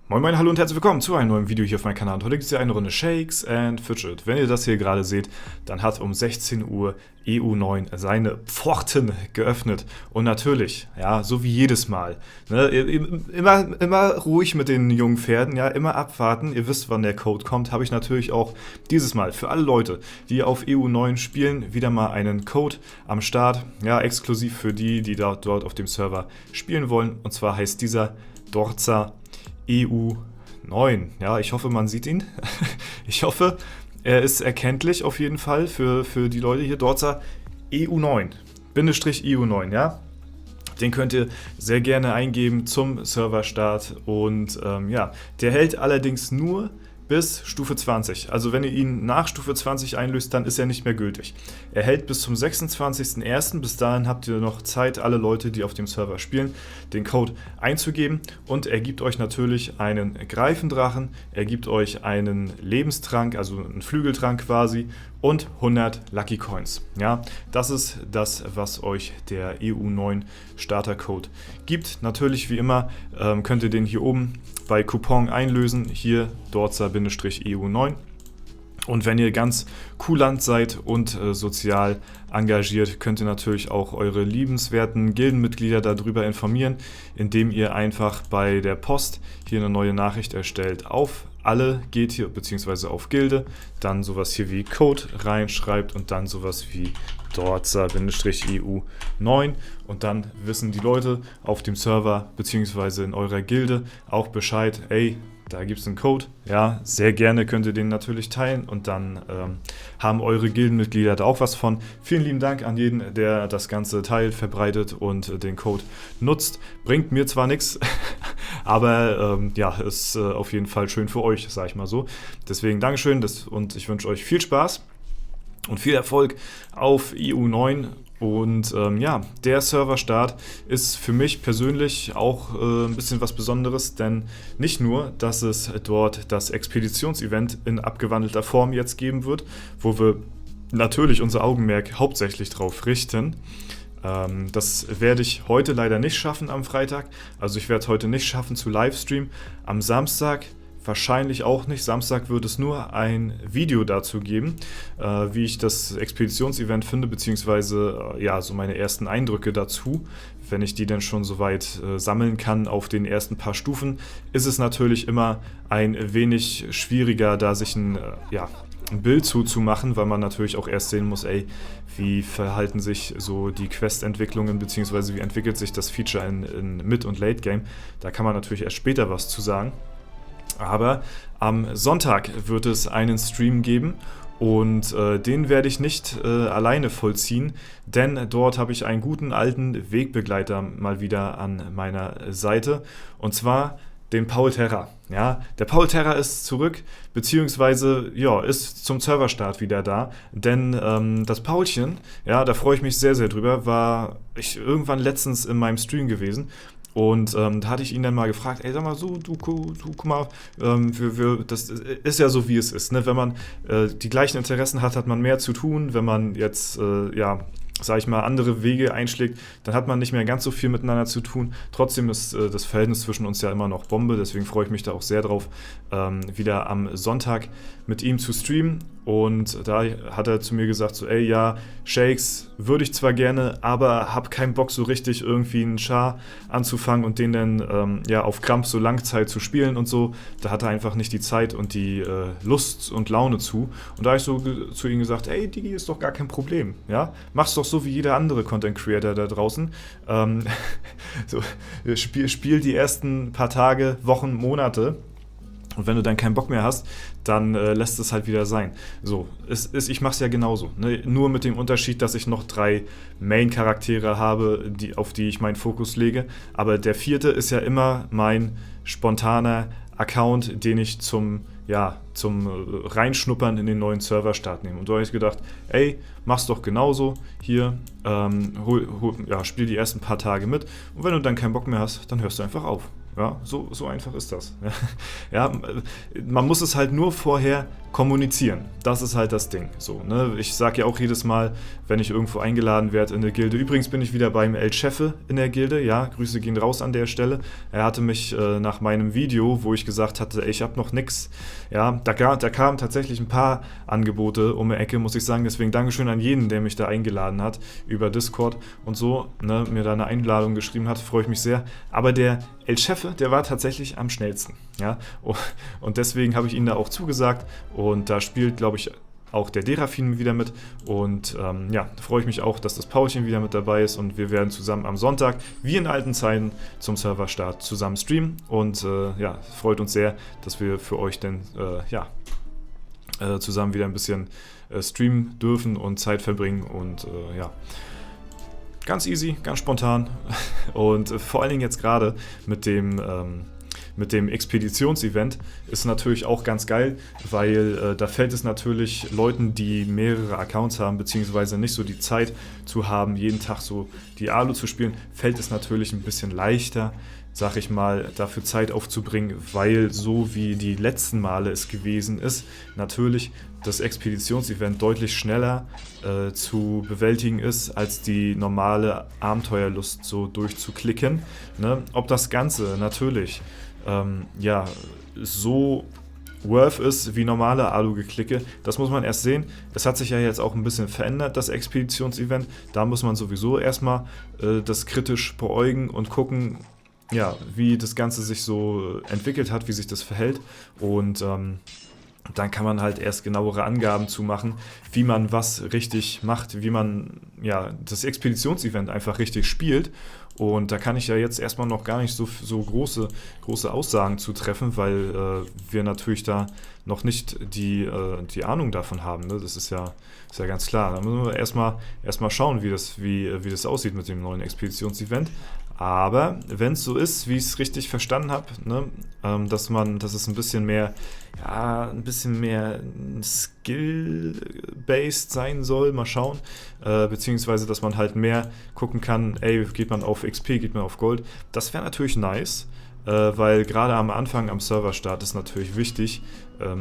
Moin Moin, hallo und herzlich willkommen zu einem neuen Video hier auf meinem Kanal. Und heute gibt es hier eine Runde Shakes and Fidget. Wenn ihr das hier gerade seht, dann hat um 16 Uhr EU9 seine Pforten geöffnet. Und natürlich, ja, so wie jedes Mal, ne, immer ruhig mit den jungen Pferden, ja, immer abwarten. Ihr wisst, wann der Code kommt, habe ich natürlich auch dieses Mal für alle Leute, die auf EU9 spielen, wieder mal einen Code am Start. Ja, exklusiv für die, die dort auf dem Server spielen wollen. Und zwar heißt dieser Dorza EU9. Ja, ich hoffe, man sieht ihn. Ich hoffe, er ist erkenntlich auf jeden Fall für die Leute hier. Dorza EU9, EU9, ja. Den könnt ihr sehr gerne eingeben zum Serverstart und ja, der hält allerdings nur bis Stufe 20. Also wenn ihr ihn nach Stufe 20 einlöst, dann ist er nicht mehr gültig. Er hält bis zum 26.01. Bis dahin habt ihr noch Zeit, alle Leute, die auf dem Server spielen, den Code einzugeben. Und er gibt euch natürlich einen Greifendrachen, er gibt euch einen Lebenstrank, also einen Flügeltrank quasi, und 100 Lucky Coins. Ja, das ist das, was euch der EU9 Startercode gibt. Natürlich wie immer könnt ihr den hier oben bei Coupon einlösen, hier Dorza-EU9. Und wenn ihr ganz kulant seid und sozial engagiert, könnt ihr natürlich auch eure liebenswerten Gildenmitglieder darüber informieren, indem ihr einfach bei der Post hier eine neue Nachricht erstellt. Auf alle geht hier, beziehungsweise auf Gilde, dann sowas hier wie Code reinschreibt und dann sowas wie Dorza-EU9 und dann wissen die Leute auf dem Server beziehungsweise in eurer Gilde auch Bescheid, ey, da gibt es einen Code, ja, sehr gerne könnt ihr den natürlich teilen und dann haben eure Gildenmitglieder da auch was von. Vielen lieben Dank an jeden, der das Ganze teilt, verbreitet und den Code nutzt. Bringt mir zwar nichts, aber ja, ist auf jeden Fall schön für euch, sag ich mal so. Deswegen Dankeschön und ich wünsche euch viel Spaß und viel Erfolg auf EU9. Und ja, der Serverstart ist für mich persönlich auch ein bisschen was Besonderes, denn nicht nur, dass es dort das Expeditionsevent in abgewandelter Form jetzt geben wird, wo wir natürlich unser Augenmerk hauptsächlich drauf richten. Das werde ich heute leider nicht schaffen am Freitag, also ich werde es heute nicht schaffen zu Livestreamen. Am Samstag wahrscheinlich auch nicht. Samstag wird es nur ein Video dazu geben, wie ich das Expeditionsevent finde, beziehungsweise ja, so meine ersten Eindrücke dazu. Wenn ich die dann schon soweit sammeln kann auf den ersten paar Stufen, ist es natürlich immer ein wenig schwieriger, da sich ein Bild zuzumachen, weil man natürlich auch erst sehen muss, ey, wie verhalten sich so die Quest-Entwicklungen, beziehungsweise wie entwickelt sich das Feature in Mid- und Late-Game. Da kann man natürlich erst später was zu sagen. Aber am Sonntag wird es einen Stream geben und den werde ich nicht alleine vollziehen, denn dort habe ich einen guten alten Wegbegleiter mal wieder an meiner Seite und zwar den Paul Terra. Ja, der Paul Terra ist zurück, beziehungsweise ja, ist zum Serverstart wieder da, denn das Paulchen, ja, da freue ich mich sehr, sehr drüber, war ich irgendwann letztens in meinem Stream gewesen. Und da hatte ich ihn dann mal gefragt, ey, sag mal so, du guck mal, das ist ja so, wie es ist, ne? Wenn man die gleichen Interessen hat, hat man mehr zu tun. Wenn man jetzt, sag ich mal, andere Wege einschlägt, dann hat man nicht mehr ganz so viel miteinander zu tun. Trotzdem ist das Verhältnis zwischen uns ja immer noch Bombe, deswegen freue ich mich da auch sehr drauf, wieder am Sonntag mit ihm zu streamen. Und da hat er zu mir gesagt, so, ey, ja, Shakes würde ich zwar gerne, aber hab keinen Bock so richtig irgendwie einen Char anzufangen und den dann auf Krampf so Langzeit zu spielen und so. Da hat er einfach nicht die Zeit und die Lust und Laune zu. Und da habe ich so zu ihm gesagt, ey, Digi, ist doch gar kein Problem, ja? Mach's doch so wie jeder andere Content Creator da draußen. So, spiel die ersten paar Tage, Wochen, Monate. Und wenn du dann keinen Bock mehr hast, dann lässt es halt wieder sein. So, ich mache es ja genauso. Ne? Nur mit dem Unterschied, dass ich noch 3 Main-Charaktere habe, auf die ich meinen Fokus lege. Aber der 4. ist ja immer mein spontaner Account, den ich zum Reinschnuppern in den neuen Serverstart nehme. Und da habe ich gedacht, ey, mach's doch genauso. Hier, spiel die ersten paar Tage mit. Und wenn du dann keinen Bock mehr hast, dann hörst du einfach auf. Ja, so einfach ist das. Ja, man muss es halt nur vorher kommunizieren. Das ist halt das Ding. So, ne? Ich sage ja auch jedes Mal, wenn ich irgendwo eingeladen werde in eine Gilde. Übrigens bin ich wieder beim El Chefe in der Gilde. Ja, Grüße gehen raus an der Stelle. Er hatte mich nach meinem Video, wo ich gesagt hatte, ey, ich habe noch nix. Ja, da kamen tatsächlich ein paar Angebote um die Ecke, muss ich sagen. Deswegen Dankeschön an jeden, der mich da eingeladen hat über Discord und so, ne, mir da eine Einladung geschrieben hat. Freue ich mich sehr. Aber der El Chefe, der war tatsächlich am schnellsten. Ja, und deswegen habe ich ihn da auch zugesagt. Und da spielt, glaube ich, auch der Derafin wieder mit. Und ja, da freue ich mich auch, dass das Paulchen wieder mit dabei ist. Und wir werden zusammen am Sonntag, wie in alten Zeiten, zum Serverstart zusammen streamen. Und ja, freut uns sehr, dass wir für euch denn zusammen wieder ein bisschen streamen dürfen und Zeit verbringen. Und ja, ganz easy, ganz spontan. Und vor allen Dingen jetzt gerade mit dem Expeditionsevent ist natürlich auch ganz geil, weil da fällt es natürlich Leuten, die mehrere Accounts haben, beziehungsweise nicht so die Zeit zu haben, jeden Tag so die Alu zu spielen, fällt es natürlich ein bisschen leichter, sag ich mal, dafür Zeit aufzubringen, weil so wie die letzten Male es gewesen ist, natürlich das Expeditionsevent deutlich schneller zu bewältigen ist, als die normale Abenteuerlust so durchzuklicken. Ne? Ob das Ganze natürlich ja, so worth ist wie normale Alu-Geklicke, das muss man erst sehen. Es hat sich ja jetzt auch ein bisschen verändert, das Expeditionsevent. Da muss man sowieso erstmal das kritisch beäugen und gucken, ja, wie das Ganze sich so entwickelt hat, wie sich das verhält. Und dann kann man halt erst genauere Angaben zu machen, wie man was richtig macht, wie man ja das Expeditionsevent einfach richtig spielt. Und da kann ich ja jetzt erstmal noch gar nicht so große Aussagen zu treffen, weil wir natürlich da noch nicht die Ahnung davon haben. Ne? Das ist ja ganz klar. Da müssen wir erstmal schauen, wie das aussieht mit dem neuen Expeditionsevent. Aber wenn es so ist, wie ich es richtig verstanden habe, ne, dass es ein bisschen mehr Skill-based sein soll, mal schauen, beziehungsweise dass man halt mehr gucken kann, ey, geht man auf XP, geht man auf Gold, das wäre natürlich nice, weil gerade am Anfang am Serverstart ist natürlich wichtig,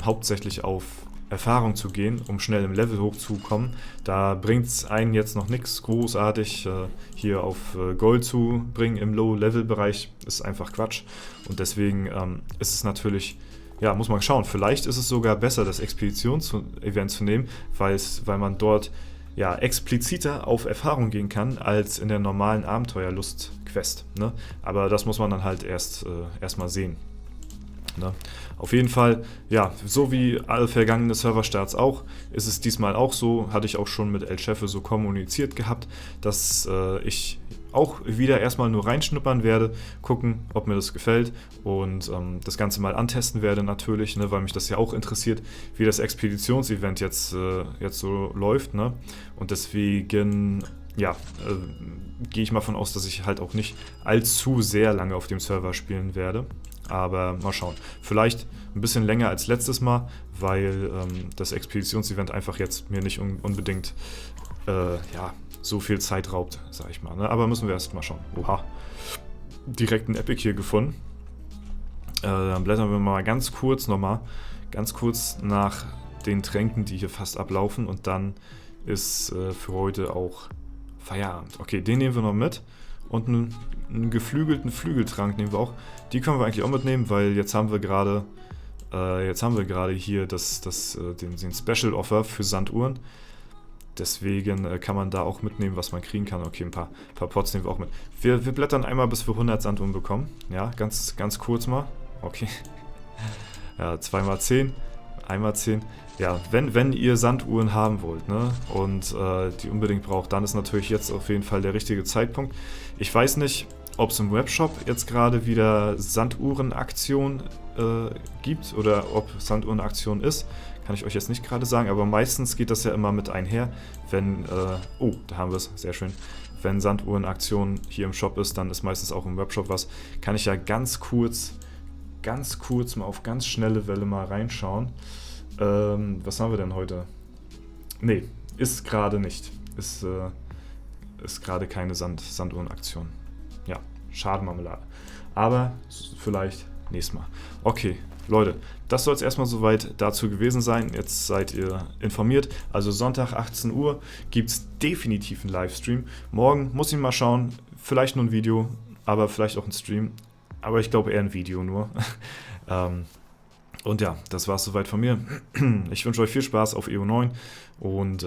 hauptsächlich auf Erfahrung zu gehen, um schnell im Level hochzukommen. Da bringt es einen jetzt noch nichts großartig, hier auf Gold zu bringen im Low-Level-Bereich, ist einfach Quatsch. Und deswegen ist es natürlich, ja, muss man schauen, vielleicht ist es sogar besser, das Expeditionsevent zu nehmen, weil man dort ja expliziter auf Erfahrung gehen kann, als in der normalen Abenteuerlust-Quest. Ne? Aber das muss man dann halt erst mal sehen. Ne? Auf jeden Fall, ja, so wie alle vergangene Serverstarts auch, ist es diesmal auch so, hatte ich auch schon mit El Chefe so kommuniziert gehabt, dass ich auch wieder erstmal nur reinschnuppern werde, gucken, ob mir das gefällt und das Ganze mal antesten werde natürlich, ne, weil mich das ja auch interessiert, wie das Expeditionsevent jetzt so läuft. Ne? Und deswegen ja, gehe ich mal von aus, dass ich halt auch nicht allzu sehr lange auf dem Server spielen werde. Aber mal schauen. Vielleicht ein bisschen länger als letztes Mal, weil das Expeditionsevent einfach jetzt mir nicht unbedingt ja, so viel Zeit raubt, sag ich mal. Ne? Aber müssen wir erst mal schauen. Oha. Direkt ein Epic hier gefunden. Dann blättern wir mal ganz kurz nach den Tränken, die hier fast ablaufen. Und dann ist für heute auch Feierabend. Okay, den nehmen wir noch mit. Und einen geflügelten Flügeltrank nehmen wir auch. Die können wir eigentlich auch mitnehmen, weil jetzt haben wir gerade hier den Special Offer für Sanduhren. Deswegen kann man da auch mitnehmen, was man kriegen kann. Okay, ein paar Pots nehmen wir auch mit. Wir blättern einmal, bis wir 100 Sanduhren bekommen. Ja, ganz kurz mal. Okay. Ja, 2x10. 1x10. Ja, wenn ihr Sanduhren haben wollt, ne, und die unbedingt braucht, dann ist natürlich jetzt auf jeden Fall der richtige Zeitpunkt. Ich weiß nicht, ob es im Webshop jetzt gerade wieder Sanduhren-Aktion gibt oder ob Sanduhren-Aktion ist, kann ich euch jetzt nicht gerade sagen, aber meistens geht das ja immer mit einher, wenn, oh, da haben wir es, sehr schön, wenn Sanduhren-Aktion hier im Shop ist, dann ist meistens auch im Webshop was, kann ich ja ganz kurz mal auf ganz schnelle Welle mal reinschauen. Was haben wir denn heute? Nee, ist gerade nicht. Ist gerade keine Sanduhren-Aktion. Ja, schade Marmelade. Aber vielleicht nächsten Mal. Okay, Leute, das soll es erstmal soweit dazu gewesen sein. Jetzt seid ihr informiert. Also Sonntag 18 Uhr gibt es definitiv einen Livestream. Morgen muss ich mal schauen, vielleicht nur ein Video, aber vielleicht auch ein Stream. Aber ich glaube eher ein Video nur. Und ja, das war es soweit von mir. Ich wünsche euch viel Spaß auf EO9 und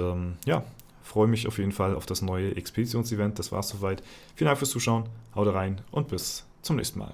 freue mich auf jeden Fall auf das neue Expeditionsevent. Das war es soweit. Vielen Dank fürs Zuschauen, haut rein und bis zum nächsten Mal.